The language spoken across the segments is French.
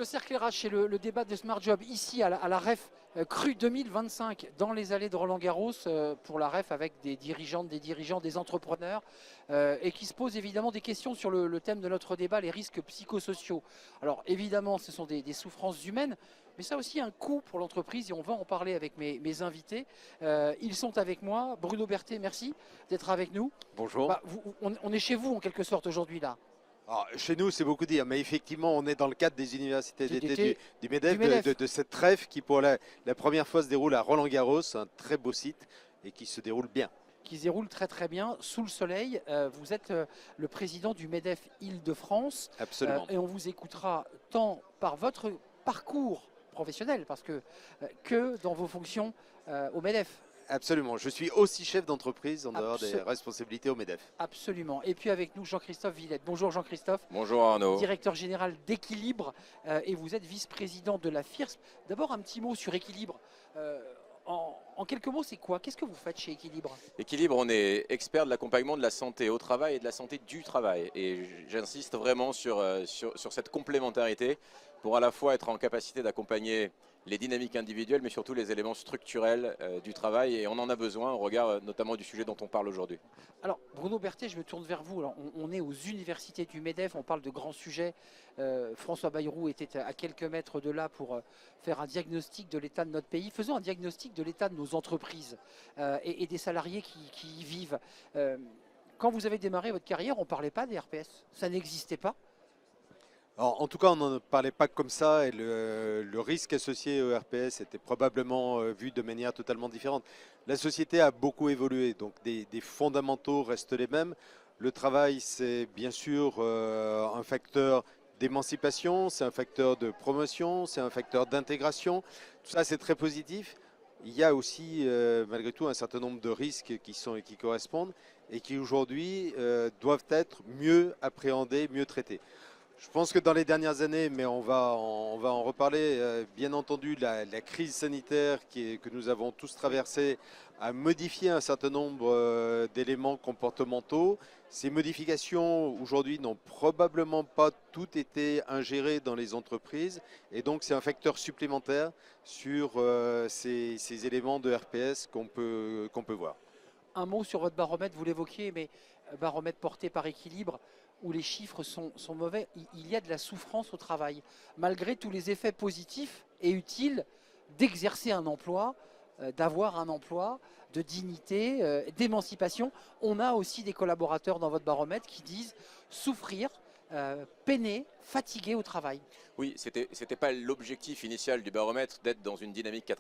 cercle RH, c'est le débat de Smart Job ici à la REF Cru 2025 dans les allées de Roland-Garros pour la REF avec des dirigeantes, des dirigeants, des entrepreneurs et qui se posent évidemment des questions sur le thème de notre débat, les risques psychosociaux. Alors évidemment, ce sont des souffrances humaines, mais ça a aussi un coût pour l'entreprise et on va en parler avec mes invités. Ils sont avec moi. Bruno Berthet, merci d'être avec nous. Bonjour. Bah, on est chez vous en quelque sorte aujourd'hui là. Alors, chez nous, c'est beaucoup dire, mais effectivement, on est dans le cadre des universités d'été du MEDEF, de cette trêve qui, pour la première fois, se déroule à Roland-Garros, un très beau site et qui se déroule bien. Qui se déroule très très bien sous le soleil. Vous êtes le président du MEDEF Île-de-France. Absolument. Et on vous écoutera tant par votre parcours professionnel, parce que dans vos fonctions au MEDEF. Absolument. Je suis aussi chef d'entreprise en dehors des responsabilités au MEDEF. Absolument. Et puis avec nous, Jean-Christophe Villette. Bonjour Jean-Christophe. Bonjour Arnaud. Directeur général d'Équilibre et vous êtes vice-président de la FIRSP. D'abord un petit mot sur Équilibre. En quelques mots, c'est quoi? Qu'est-ce que vous faites chez Équilibre? Équilibre, on est expert de l'accompagnement de la santé au travail et de la santé du travail. Et j'insiste vraiment sur cette complémentarité pour à la fois être en capacité d'accompagner les dynamiques individuelles, mais surtout les éléments structurels du travail. Et on en a besoin au regard notamment du sujet dont on parle aujourd'hui. Alors, Bruno Berthet, je me tourne vers vous. Alors, on est aux universités du MEDEF, on parle de grands sujets. François Bayrou était à quelques mètres de là pour faire un diagnostic de l'état de notre pays. Faisons un diagnostic de l'état de nos entreprises et des salariés qui y vivent. Quand vous avez démarré votre carrière, on ne parlait pas des RPS. Ça n'existait pas. Alors, en tout cas, on n'en parlait pas comme ça et le risque associé au RPS était probablement vu de manière totalement différente. La société a beaucoup évolué, donc des fondamentaux restent les mêmes. Le travail, c'est bien sûr un facteur d'émancipation, c'est un facteur de promotion, c'est un facteur d'intégration. Tout ça, c'est très positif. Il y a aussi, malgré tout, un certain nombre de risques qui correspondent et qui aujourd'hui doivent être mieux appréhendés, mieux traités. Je pense que dans les dernières années, mais on va en reparler, bien entendu, la crise sanitaire que nous avons tous traversée a modifié un certain nombre d'éléments comportementaux. Ces modifications, aujourd'hui, n'ont probablement pas toutes été ingérées dans les entreprises. Et donc, c'est un facteur supplémentaire sur ces éléments de RPS qu'on peut voir. Un mot sur votre baromètre, vous l'évoquiez, mais baromètre porté par Équilibre, où les chiffres sont mauvais, il y a de la souffrance au travail. Malgré tous les effets positifs et utiles d'exercer un emploi, d'avoir un emploi, de dignité, d'émancipation, on a aussi des collaborateurs dans votre baromètre qui disent souffrir, peiner, fatiguer au travail. Oui, c'était pas l'objectif initial du baromètre d'être dans une dynamique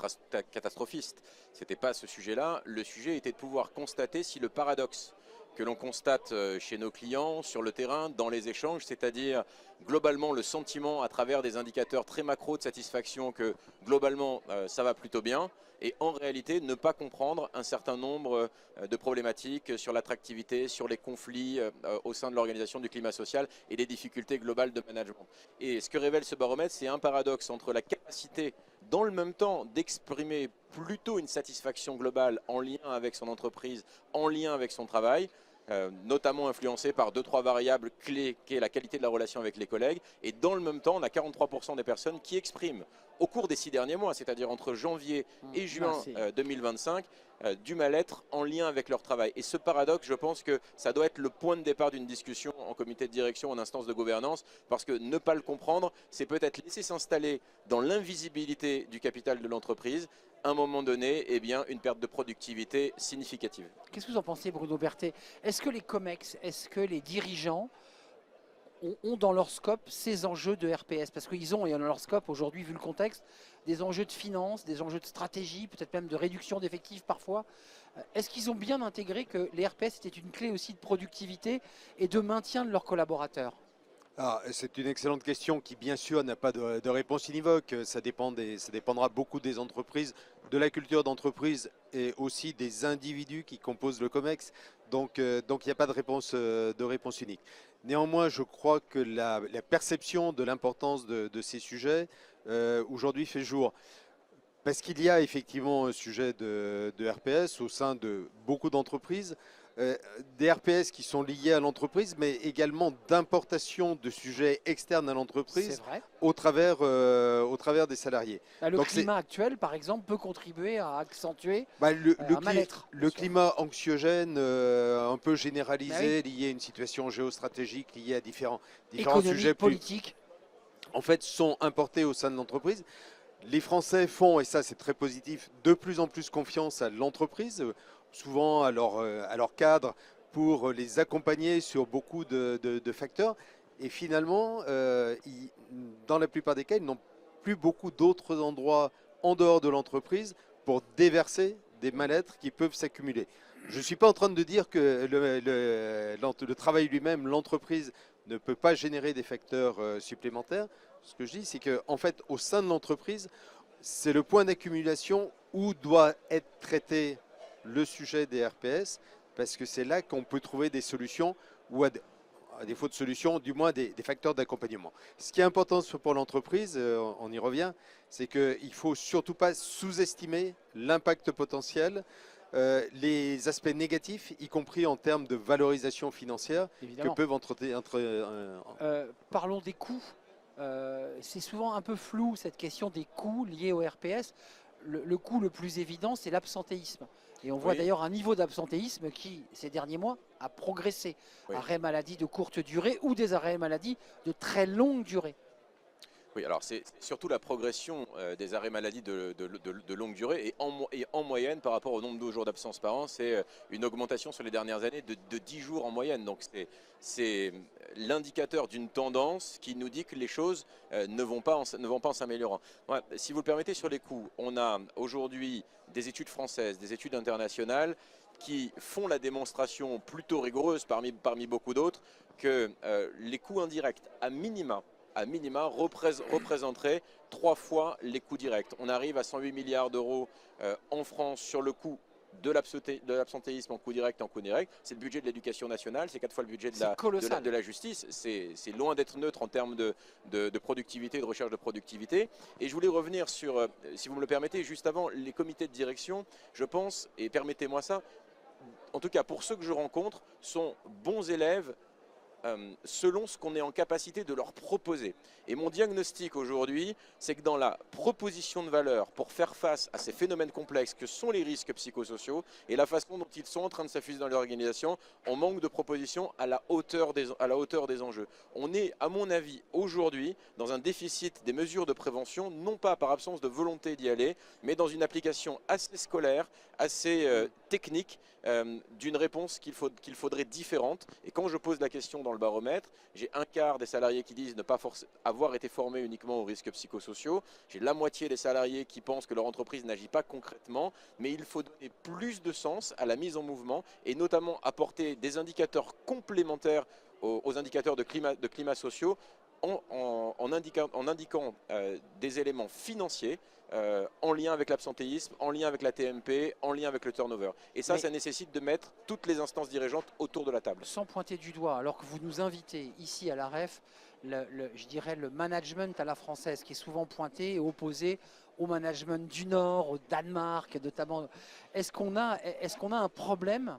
catastrophiste. C'était pas ce sujet-là. Le sujet était de pouvoir constater si le paradoxe que l'on constate chez nos clients, sur le terrain, dans les échanges, c'est-à-dire globalement le sentiment à travers des indicateurs très macro de satisfaction que globalement ça va plutôt bien, et en réalité ne pas comprendre un certain nombre de problématiques sur l'attractivité, sur les conflits au sein de l'organisation du climat social et des difficultés globales de management. Et ce que révèle ce baromètre, c'est un paradoxe entre la capacité dans le même temps d'exprimer plutôt une satisfaction globale en lien avec son entreprise, en lien avec son travail, notamment influencé par 2-3 variables clés, qui est la qualité de la relation avec les collègues. Et dans le même temps, on a 43% des personnes qui expriment au cours des 6 derniers mois, c'est-à-dire entre janvier et juin 2025, du mal-être en lien avec leur travail. Et ce paradoxe, je pense que ça doit être le point de départ d'une discussion en comité de direction, en instance de gouvernance, parce que ne pas le comprendre, c'est peut-être laisser s'installer dans l'invisibilité du capital de l'entreprise, à un moment donné, eh bien, une perte de productivité significative. Qu'est-ce que vous en pensez, Bruno Berthet? Est-ce que les COMEX, est-ce que les dirigeants ont dans leur scope ces enjeux de RPS? Parce qu'ils ont dans leur scope aujourd'hui, vu le contexte, des enjeux de finance, des enjeux de stratégie, peut-être même de réduction d'effectifs parfois. Est-ce qu'ils ont bien intégré que les RPS étaient une clé aussi de productivité et de maintien de leurs collaborateurs? C'est une excellente question qui, bien sûr, n'a pas de réponse univoque. Ça dépendra beaucoup des entreprises, de la culture d'entreprise et aussi des individus qui composent le COMEX. Donc il n'y a pas de réponse unique. Néanmoins, je crois que la perception de l'importance de ces sujets aujourd'hui fait jour. Parce qu'il y a effectivement un sujet de RPS au sein de beaucoup d'entreprises. des RPS qui sont liés à l'entreprise, mais également d'importation de sujets externes à C'est l'entreprise vrai. au travers des salariés. Bah, le Donc climat actuel, par exemple, peut contribuer à accentuer bah, un mal-être. bien le sûr. climat anxiogène un peu Bah généralisé, lié à une situation géostratégique, lié à différents Économique, sujets politique. en fait, sont importés au sein de l'entreprise. Les Français font, et ça c'est très positif, de plus en plus confiance à l'entreprise, souvent à leur cadre, pour les accompagner sur beaucoup de facteurs. Et finalement, dans la plupart des cas, ils n'ont plus beaucoup d'autres endroits en dehors de l'entreprise pour déverser des mal-être qui peuvent s'accumuler. Je ne suis pas en train de dire que le travail lui-même, l'entreprise, ne peut pas générer des facteurs supplémentaires. Ce que je dis, c'est qu'en fait, au sein de l'entreprise, c'est le point d'accumulation où doit être traité le sujet des RPS, parce que c'est là qu'on peut trouver des solutions, ou à défaut de solutions, du moins des facteurs d'accompagnement. Ce qui est important pour l'entreprise, on y revient, c'est qu'il ne faut surtout pas sous-estimer l'impact potentiel, les aspects négatifs, y compris en termes de valorisation financière, que Évidemment. peuvent Parlons des coûts. C'est souvent un peu flou cette question des coûts liés au RPS. Le coût le plus évident, c'est l'absentéisme. Et on voit Oui. d'ailleurs un niveau d'absentéisme qui, ces derniers mois, a progressé. Oui. Arrêt maladie de courte durée ou des arrêts maladie de très longue durée. Oui, alors c'est surtout la progression des arrêts maladie de longue durée et en moyenne par rapport au nombre de jours d'absence par an, c'est une augmentation sur les dernières années de 10 jours en moyenne. Donc c'est l'indicateur d'une tendance qui nous dit que les choses ne vont pas en s'améliorant. Ouais, si vous le permettez, sur les coûts, on a aujourd'hui des études françaises, des études internationales qui font la démonstration plutôt rigoureuse parmi beaucoup d'autres que les coûts indirects à minima représenterait 3 fois les coûts directs. On arrive à 108 milliards d'euros en France sur le coût de l'absentéisme en coût direct et en coût indirect. C'est le budget de l'éducation nationale, c'est 4 fois le budget de la justice. C'est loin d'être neutre en termes de productivité, de recherche de productivité. Et je voulais revenir sur, si vous me le permettez, juste avant, les comités de direction, je pense, et permettez-moi ça, en tout cas pour ceux que je rencontre, sont bons élèves selon ce qu'on est en capacité de leur proposer. Et mon diagnostic aujourd'hui, c'est que dans la proposition de valeur pour faire face à ces phénomènes complexes que sont les risques psychosociaux et la façon dont ils sont en train de s'afficher dans l'organisation, on manque de propositions à la hauteur des enjeux. On est, à mon avis, aujourd'hui dans un déficit des mesures de prévention, non pas par absence de volonté d'y aller, mais dans une application assez scolaire, assez technique, d'une réponse qu'il faudrait différente. Et quand je pose la question dans le baromètre, j'ai un quart des salariés qui disent ne pas avoir été formés uniquement aux risques psychosociaux. J'ai la moitié des salariés qui pensent que leur entreprise n'agit pas concrètement, mais il faut donner plus de sens à la mise en mouvement et notamment apporter des indicateurs complémentaires aux indicateurs de climat sociaux en indiquant des éléments financiers en lien avec l'absentéisme, en lien avec la TMP, en lien avec le turnover. Et ça, ça nécessite de mettre toutes les instances dirigeantes autour de la table. Sans pointer du doigt, alors que vous nous invitez ici à la REF, je dirais le management à la française qui est souvent pointé et opposé au management du Nord, au Danemark notamment. Est-ce qu'on a un problème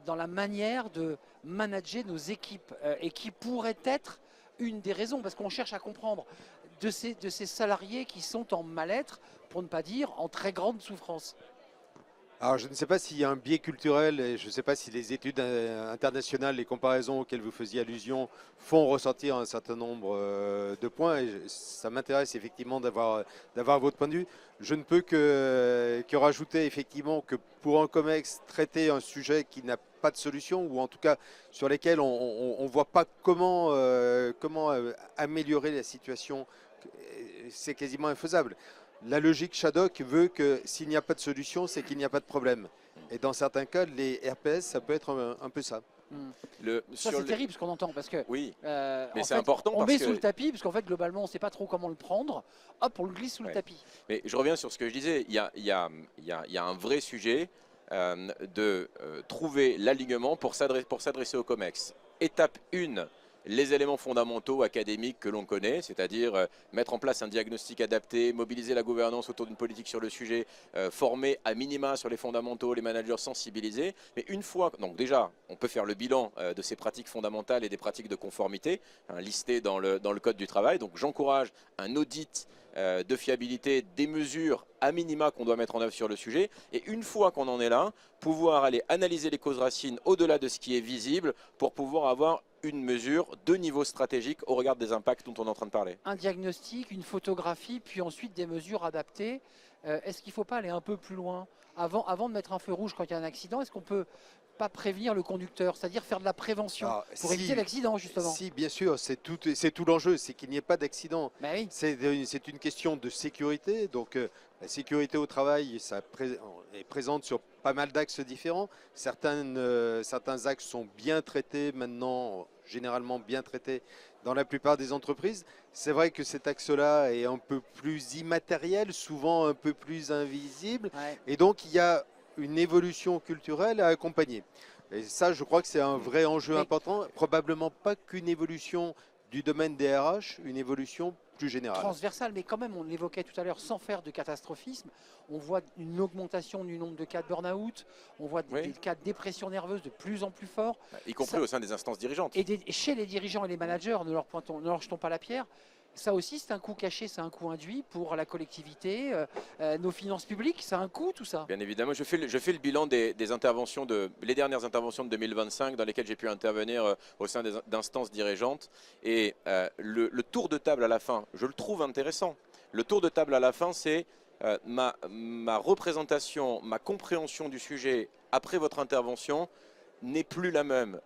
dans la manière de manager nos équipes et qui pourrait être une des raisons, parce qu'on cherche à comprendre de ces salariés qui sont en mal-être, pour ne pas dire en très grande souffrance. Alors, je ne sais pas s'il y a un biais culturel et je ne sais pas si les études internationales, les comparaisons auxquelles vous faisiez allusion font ressortir un certain nombre de points. Et ça m'intéresse effectivement d'avoir votre point de vue. Je ne peux que rajouter effectivement que pour un COMEX, traiter un sujet qui n'a pas de solution ou en tout cas sur lesquels on ne voit pas comment améliorer la situation, c'est quasiment infaisable. La logique Shadok veut que s'il n'y a pas de solution, c'est qu'il n'y a pas de problème. Et dans certains cas, les RPS, ça peut être un peu ça. Ça, c'est terrible ce qu'on entend parce que oui, mais c'est fait, important. On met sous le tapis parce qu'en fait, globalement, on ne sait pas trop comment le prendre. Hop, on le glisse sous le tapis. Mais je reviens sur ce que je disais. Il y a un vrai sujet de trouver l'alignement pour s'adresser au COMEX. Étape 1, les éléments fondamentaux académiques que l'on connaît, c'est-à-dire mettre en place un diagnostic adapté, mobiliser la gouvernance autour d'une politique sur le sujet, former à minima sur les fondamentaux, les managers sensibilisés. Mais une fois, donc déjà, on peut faire le bilan de ces pratiques fondamentales et des pratiques de conformité, hein, listées dans le Code du travail. Donc j'encourage un audit de fiabilité des mesures à minima qu'on doit mettre en œuvre sur le sujet. Et une fois qu'on en est là, pouvoir aller analyser les causes racines au-delà de ce qui est visible pour pouvoir avoir une mesure de niveau stratégique au regard des impacts dont on est en train de parler. Un diagnostic, une photographie, puis ensuite des mesures adaptées. Est-ce qu'il ne faut pas aller un peu plus loin avant de mettre un feu rouge quand il y a un accident? Est-ce qu'on peut pas prévenir le conducteur, c'est-à-dire faire de la prévention pour éviter l'accident justement? Si, bien sûr, c'est tout l'enjeu, c'est qu'il n'y ait pas d'accident. Ben oui. C'est une question de sécurité, donc la sécurité au travail, ça est présente sur pas mal d'axes différents. Certains axes sont bien traités maintenant, généralement bien traités dans la plupart des entreprises. C'est vrai que cet axe-là est un peu plus immatériel, souvent un peu plus invisible, Ouais. et donc il y a une évolution culturelle à accompagner. Et ça, je crois que c'est un vrai enjeu important, probablement pas qu'une évolution du domaine des RH, une évolution plus générale. Transversale, mais quand même, on l'évoquait tout à l'heure, sans faire de catastrophisme, on voit une augmentation du nombre de cas de burn-out, on voit des cas de dépression nerveuse de plus en plus forts. Y compris au sein des instances dirigeantes. Et chez les dirigeants et les managers, ne leur jetons pas la pierre. Ça aussi, c'est un coût caché, c'est un coût induit pour la collectivité, nos finances publiques, c'est un coût tout ça. Bien évidemment, je fais le bilan des interventions, les dernières interventions de 2025 dans lesquelles j'ai pu intervenir au sein d'instances dirigeantes. Et le tour de table à la fin, je le trouve intéressant. Le tour de table à la fin, c'est ma représentation, ma compréhension du sujet après votre intervention n'est plus la même.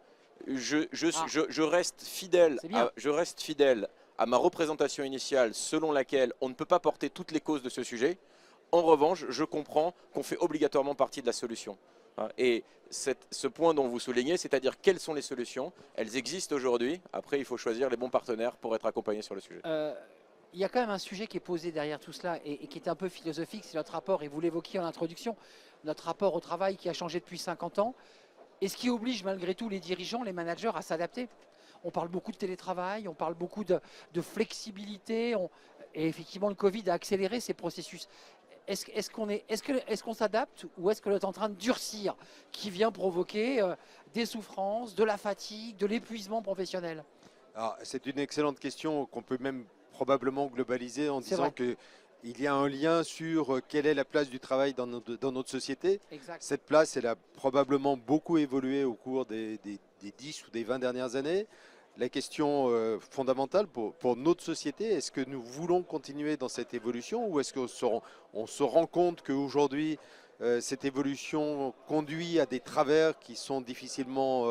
Je reste fidèle à ma représentation initiale selon laquelle on ne peut pas porter toutes les causes de ce sujet. En revanche, je comprends qu'on fait obligatoirement partie de la solution. Et ce point dont vous soulignez, c'est-à-dire quelles sont les solutions, elles existent aujourd'hui. Après, il faut choisir les bons partenaires pour être accompagné sur le sujet. Il y a quand même un sujet qui est posé derrière tout cela et qui est un peu philosophique, c'est notre rapport, et vous l'évoquiez en introduction, notre rapport au travail qui a changé depuis 50 ans, et ce qui oblige malgré tout les dirigeants, les managers à s'adapter. On parle beaucoup de télétravail, on parle beaucoup de flexibilité, et effectivement le Covid a accéléré ces processus. Est-ce qu'on s'adapte ou est-ce que l'on est en train de durcir, qui vient provoquer des souffrances, de la fatigue, de l'épuisement professionnel? C'est une excellente question qu'on peut même probablement globaliser en disant qu'il y a un lien sur quelle est la place du travail dans notre société. Exact. Cette place, elle a probablement beaucoup évolué au cours des 10 ou des 20 dernières années. La question fondamentale pour notre société, est-ce que nous voulons continuer dans cette évolution ou est-ce qu'on se rend compte qu'aujourd'hui, cette évolution conduit à des travers qui sont difficilement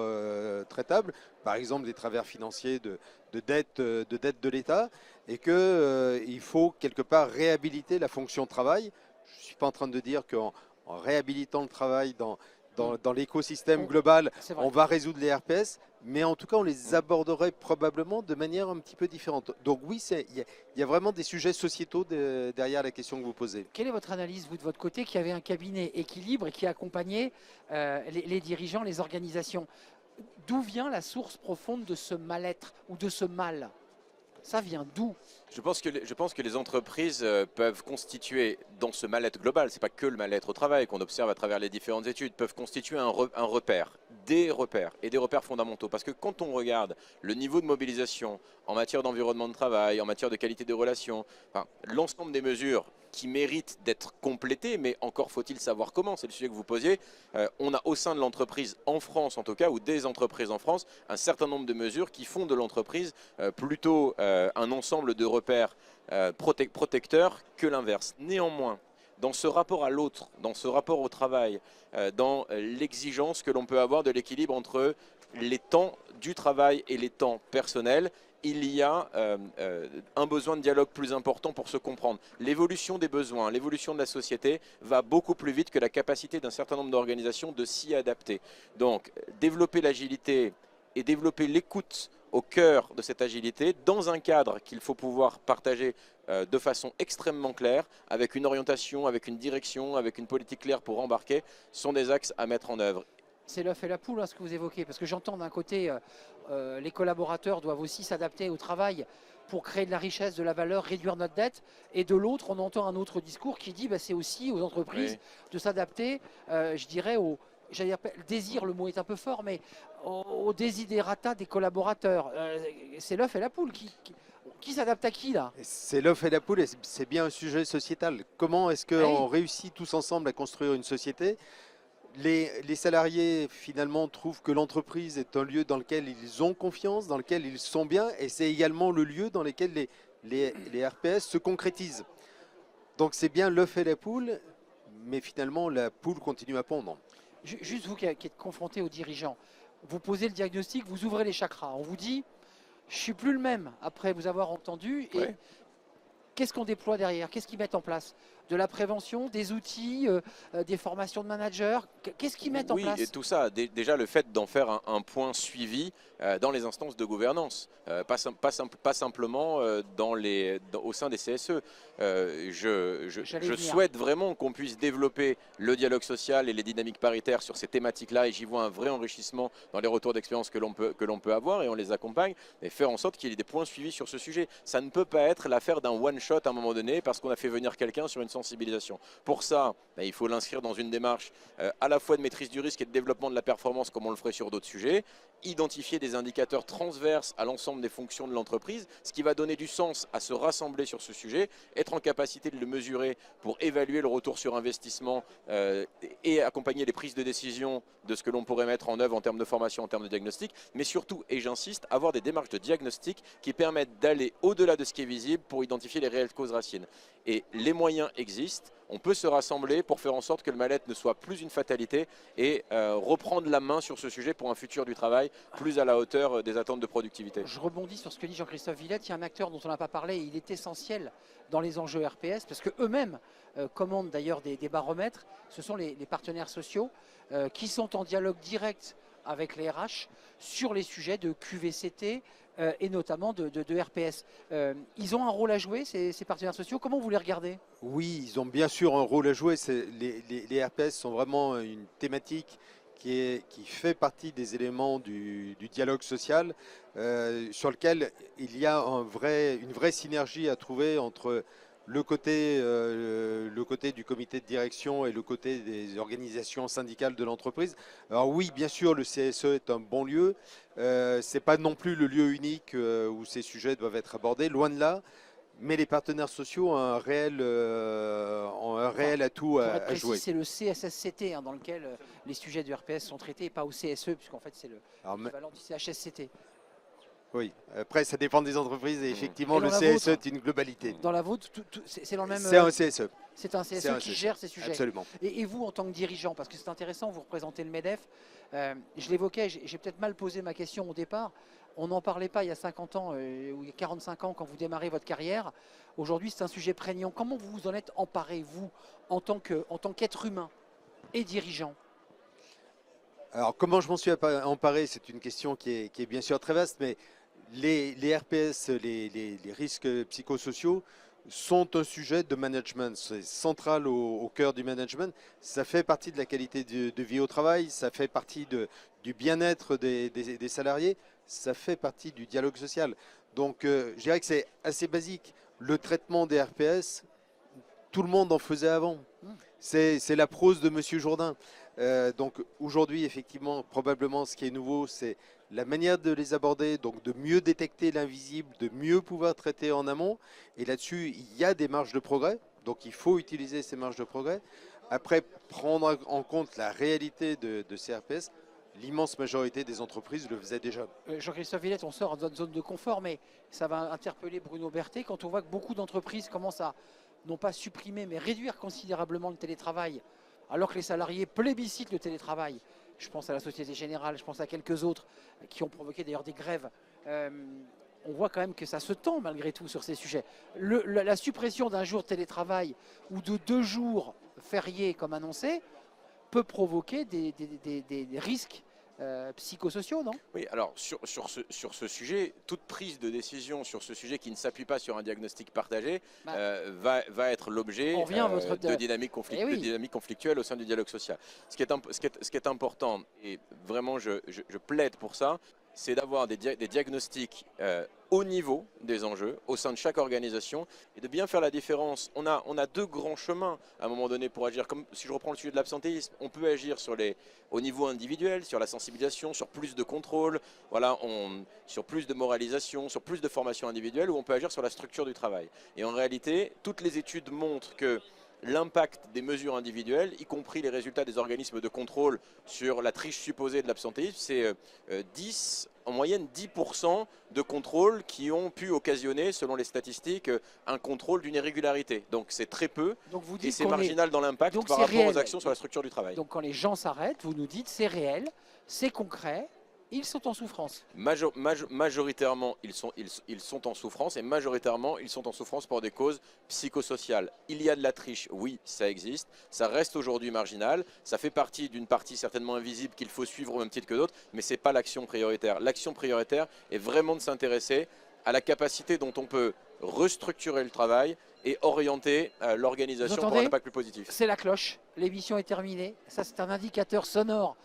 traitables, par exemple des travers financiers de dette de l'État, et qu'il faut quelque part réhabiliter la fonction travail. Je ne suis pas en train de dire qu'en réhabilitant le travail dans l'écosystème global, on va résoudre les RPS, mais en tout cas, on les aborderait probablement de manière un petit peu différente. Donc oui, il y a vraiment des sujets sociétaux derrière la question que vous posez. Quelle est votre analyse, vous, de votre côté, qui avez un cabinet équilibre et qui accompagnait les dirigeants, les organisations? D'où vient la source profonde de ce mal-être ou de ce mal? Ça vient d'où? Je pense que les entreprises peuvent constituer, dans ce mal-être global, ce n'est pas que le mal-être au travail qu'on observe à travers les différentes études, peuvent constituer un repère, des repères et des repères fondamentaux. Parce que quand on regarde le niveau de mobilisation en matière d'environnement de travail, en matière de qualité des relations, enfin, l'ensemble des mesures qui méritent d'être complétées, mais encore faut-il savoir comment, c'est le sujet que vous posiez. On a au sein de l'entreprise, en France en tout cas, ou des entreprises en France, un certain nombre de mesures qui font de l'entreprise plutôt un ensemble de repères protecteurs que l'inverse. Néanmoins, dans ce rapport à l'autre, dans ce rapport au travail, dans l'exigence que l'on peut avoir de l'équilibre entre les temps du travail et les temps personnels, il y a un besoin de dialogue plus important pour se comprendre. L'évolution des besoins, l'évolution de la société va beaucoup plus vite que la capacité d'un certain nombre d'organisations de s'y adapter. Donc, développer l'agilité et développer l'écoute au cœur de cette agilité, dans un cadre qu'il faut pouvoir partager de façon extrêmement claire, avec une orientation, avec une direction, avec une politique claire pour embarquer, sont des axes à mettre en œuvre. C'est l'œuf et la poule, hein, ce que vous évoquez, parce que j'entends d'un côté, les collaborateurs doivent aussi s'adapter au travail pour créer de la richesse, de la valeur, réduire notre dette. Et de l'autre, on entend un autre discours qui dit c'est aussi aux entreprises de s'adapter, je dirais, j'allais dire, désir, le mot est un peu fort, mais au desiderata des collaborateurs. C'est l'œuf et la poule qui s'adapte à qui là? C'est l'œuf et la poule et c'est bien un sujet sociétal. Comment est-ce qu'on réussit tous ensemble à construire une société? Les salariés finalement trouvent que l'entreprise est un lieu dans lequel ils ont confiance, dans lequel ils sont bien, et c'est également le lieu dans lequel les RPS se concrétisent. Donc c'est bien l'œuf et la poule, mais finalement la poule continue à pondre. Juste vous qui êtes confronté aux dirigeants, vous posez le diagnostic, vous ouvrez les chakras, on vous dit je suis plus le même après vous avoir entendu. Et qu'est-ce qu'on déploie derrière? Qu'est-ce qu'ils mettent en place? De la prévention, des outils, des formations de managers? Qu'est-ce qu'ils mettent en place? Oui, et tout ça, déjà le fait d'en faire un point suivi dans les instances de gouvernance, pas simplement au sein des CSE. Je souhaite vraiment qu'on puisse développer le dialogue social et les dynamiques paritaires sur ces thématiques-là, et j'y vois un vrai enrichissement dans les retours d'expérience que l'on peut avoir, et on les accompagne, et faire en sorte qu'il y ait des points suivis sur ce sujet. Ça ne peut pas être l'affaire d'un one-shot à un moment donné parce qu'on a fait venir quelqu'un sur une sensibilisation. Pour ça, il faut l'inscrire dans une démarche à la fois de maîtrise du risque et de développement de la performance comme on le ferait sur d'autres sujets, identifier des indicateurs transverses à l'ensemble des fonctions de l'entreprise, ce qui va donner du sens à se rassembler sur ce sujet, être en capacité de le mesurer pour évaluer le retour sur investissement et accompagner les prises de décision de ce que l'on pourrait mettre en œuvre en termes de formation, en termes de diagnostic, mais surtout, et j'insiste, avoir des démarches de diagnostic qui permettent d'aller au-delà de ce qui est visible pour identifier les réelles causes racines. Et les moyens existent, on peut se rassembler pour faire en sorte que le mal-être ne soit plus une fatalité et reprendre la main sur ce sujet pour un futur du travail plus à la hauteur des attentes de productivité. Je rebondis sur ce que dit Jean-Christophe Villette. Il y a un acteur dont on n'a pas parlé, il est essentiel dans les enjeux RPS parce qu'eux-mêmes commandent d'ailleurs des baromètres. Ce sont les partenaires sociaux qui sont en dialogue direct avec les RH sur les sujets de QVCT et notamment de RPS. Ils ont un rôle à jouer, ces partenaires sociaux. Comment vous les regardez? Oui, ils ont bien sûr un rôle à jouer. Les RPS sont vraiment une thématique qui fait partie des éléments du dialogue social sur lequel il y a une vraie synergie à trouver entre le côté du comité de direction et le côté des organisations syndicales de l'entreprise. Alors oui, bien sûr, le CSE est un bon lieu. Ce n'est pas non plus le lieu unique où ces sujets doivent être abordés, loin de là. Mais les partenaires sociaux ont un réel atout à jouer. C'est le CSSCT dans lequel les sujets du RPS sont traités et pas au CSE, puisqu'en fait c'est l'équivalent du CHSCT. Oui, après ça dépend des entreprises et effectivement le CSE est une globalité. Dans la vôtre, c'est dans le même... C'est un CSE. C'est un CSE qui gère ces sujets. Absolument. Et vous, en tant que dirigeant, parce que c'est intéressant, vous représentez le MEDEF, je l'évoquais, j'ai peut-être mal posé ma question au départ. On n'en parlait pas il y a 50 ans ou il y a 45 ans quand vous démarrez votre carrière. Aujourd'hui, c'est un sujet prégnant. Comment vous vous en êtes emparé, vous, en tant qu'être humain et dirigeant? Alors, comment je m'en suis emparé, c'est une question qui est bien sûr très vaste, mais les RPS, les risques psychosociaux, sont un sujet de management. C'est central au cœur du management. Ça fait partie de la qualité de vie au travail, ça fait partie du bien-être des salariés, ça fait partie du dialogue social. Donc, je dirais que c'est assez basique. Le traitement des RPS, tout le monde en faisait avant. C'est la prose de Monsieur Jourdain. Donc aujourd'hui, effectivement, probablement ce qui est nouveau, c'est la manière de les aborder, donc de mieux détecter l'invisible, de mieux pouvoir traiter en amont. Et là-dessus, il y a des marges de progrès, donc il faut utiliser ces marges de progrès. Après, prendre en compte la réalité de ces RPS, l'immense majorité des entreprises le faisaient déjà. Jean-Christophe Villette, on sort de notre zone de confort, mais ça va interpeller Bruno Berthet quand on voit que beaucoup d'entreprises commencent à, non pas supprimer, mais réduire considérablement le télétravail, alors que les salariés plébiscitent le télétravail. Je pense à la Société Générale, je pense à quelques autres qui ont provoqué d'ailleurs des grèves. On voit quand même que ça se tend malgré tout sur ces sujets. La suppression d'un jour de télétravail ou de 2 jours fériés comme annoncé peut provoquer des risques psychosociaux, non? Oui, alors sur ce sujet, toute prise de décision sur ce sujet qui ne s'appuie pas sur un diagnostic partagé va être l'objet de dynamiques conflictuelles au sein du dialogue social. Ce qui est important, et vraiment je plaide pour ça, c'est d'avoir des diagnostics au niveau des enjeux, au sein de chaque organisation, et de bien faire la différence. On a deux grands chemins à un moment donné pour agir. Comme si je reprends le sujet de l'absentéisme, on peut agir au niveau individuel, sur la sensibilisation, sur plus de contrôle, voilà, sur plus de moralisation, sur plus de formation individuelle, ou on peut agir sur la structure du travail. Et en réalité, toutes les études montrent que l'impact des mesures individuelles, y compris les résultats des organismes de contrôle sur la triche supposée de l'absentéisme, c'est en moyenne 10% de contrôles qui ont pu occasionner, selon les statistiques, un contrôle d'une irrégularité. Donc c'est très peu et c'est marginal dans l'impact par rapport aux actions sur la structure du travail. Donc quand les gens s'arrêtent, vous nous dites c'est réel, c'est concret. Ils sont en souffrance. Majoritairement, ils sont en souffrance et majoritairement, ils sont en souffrance pour des causes psychosociales. Il y a de la triche, oui, ça existe. Ça reste aujourd'hui marginal. Ça fait partie d'une partie certainement invisible qu'il faut suivre au même titre que d'autres, mais ce n'est pas l'action prioritaire. L'action prioritaire est vraiment de s'intéresser à la capacité dont on peut restructurer le travail et orienter l'organisation pour un impact plus positif. C'est la cloche, l'émission est terminée. Ça, c'est un indicateur sonore.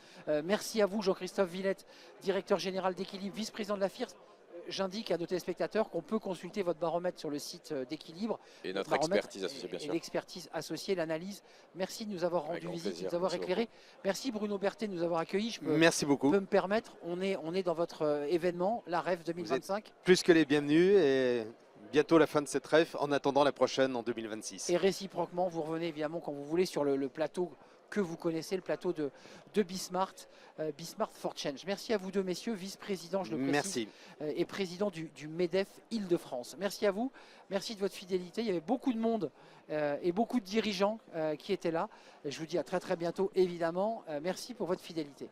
Merci à vous, Jean-Christophe Villette, directeur général d'Équilibre, vice-président de la FIRS. J'indique à nos téléspectateurs qu'on peut consulter votre baromètre sur le site d'Équilibre. Et notre expertise associée, bien sûr. Et l'expertise associée, l'analyse. Merci de nous avoir rendu visite, de nous avoir éclairé. Merci Bruno Berthet de nous avoir accueillis. Merci beaucoup. Je peux me permettre, on est dans votre événement, la REF 2025. Plus que les bienvenus et bientôt la fin de cette REF en attendant la prochaine en 2026. Et réciproquement, vous revenez évidemment quand vous voulez sur le plateau que vous connaissez, le plateau de Bismart, Bismart for Change. Merci à vous deux messieurs, vice-président, je le précise, et président du MEDEF Île-de-France. Merci à vous, merci de votre fidélité. Il y avait beaucoup de monde et beaucoup de dirigeants qui étaient là. Je vous dis à très très bientôt évidemment. Merci pour votre fidélité.